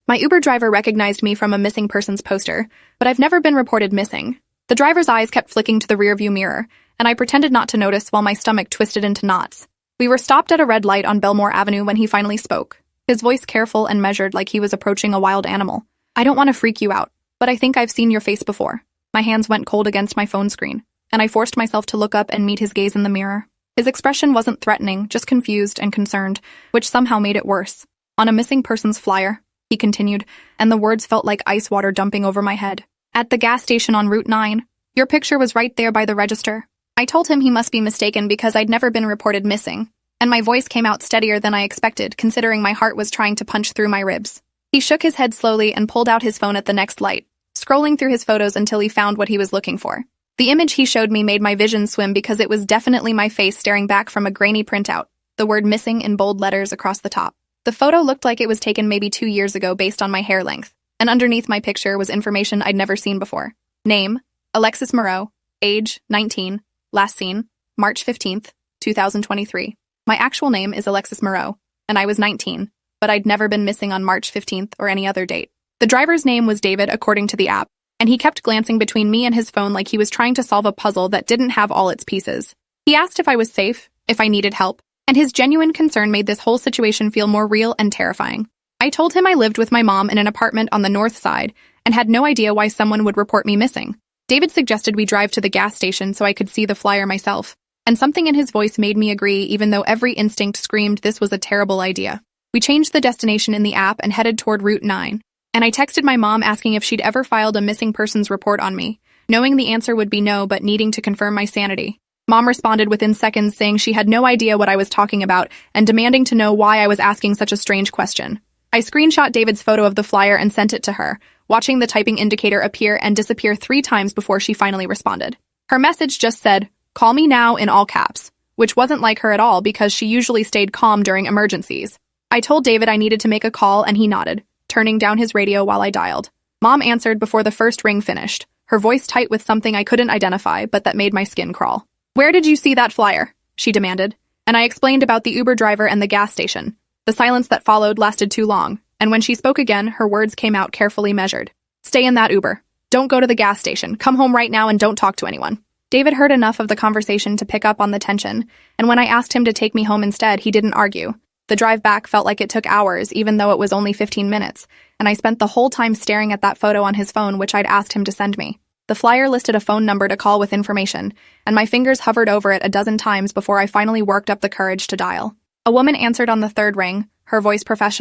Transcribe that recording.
My Uber driver recognized me from a missing persons poster, but I've never been reported missing. The driver's eyes kept flicking to the rearview mirror, and I pretended not to notice while my stomach twisted into knots. We were stopped at a red light on Belmore Avenue when he finally spoke, his voice careful and measured like he was approaching a wild animal. I don't want to freak you out, but I think I've seen your face before. My hands went cold against my phone screen, and I forced myself to look up and meet his gaze in the mirror. His expression wasn't threatening, just confused and concerned, which somehow made it worse. On a missing persons flyer, he continued, and the words felt like ice water dumping over my head. At the gas station on Route 9. Your picture was right there by the register. I told him he must be mistaken because I'd never been reported missing, and my voice came out steadier than I expected, considering my heart was trying to punch through my ribs. He shook his head slowly and pulled out his phone at the next light, scrolling through his photos until he found what he was looking for. The image he showed me made my vision swim because it was definitely my face staring back from a grainy printout, the word missing in bold letters across the top. The photo looked like it was taken maybe 2 years ago based on my hair length, and underneath my picture was information I'd never seen before. Name, Alexis Moreau. Age, 19. Last seen, March 15th, 2023. My actual name is Alexis Moreau, and I was 19, but I'd never been missing on March 15th or any other date. The driver's name was David according to the app, and he kept glancing between me and his phone like he was trying to solve a puzzle that didn't have all its pieces. He asked if I was safe, if I needed help, and his genuine concern made this whole situation feel more real and terrifying. I told him I lived with my mom in an apartment on the north side and had no idea why someone would report me missing. David suggested we drive to the gas station so I could see the flyer myself, and something in his voice made me agree even though every instinct screamed this was a terrible idea. We changed the destination in the app and headed toward Route 9, and I texted my mom asking if she'd ever filed a missing persons report on me, knowing the answer would be no but needing to confirm my sanity. Mom responded within seconds saying she had no idea what I was talking about and demanding to know why I was asking such a strange question. I screenshot David's photo of the flyer and sent it to her, watching the typing indicator appear and disappear 3 times before she finally responded. Her message just said, "Call me now," in all caps, which wasn't like her at all because she usually stayed calm during emergencies. I told David I needed to make a call and he nodded, turning down his radio while I dialed. Mom answered before the first ring finished, her voice tight with something I couldn't identify but that made my skin crawl. "Where did you see that flyer?" she demanded, and I explained about the Uber driver and the gas station. The silence that followed lasted too long, and when she spoke again, her words came out carefully measured. "Stay in that Uber. Don't go to the gas station. Come home right now and don't talk to anyone." David heard enough of the conversation to pick up on the tension, and when I asked him to take me home instead, he didn't argue. The drive back felt like it took hours, even though it was only 15 minutes, and I spent the whole time staring at that photo on his phone which I'd asked him to send me. The flyer listed a phone number to call with information, and my fingers hovered over it a dozen times before I finally worked up the courage to dial. A woman answered on the third ring, her voice professional.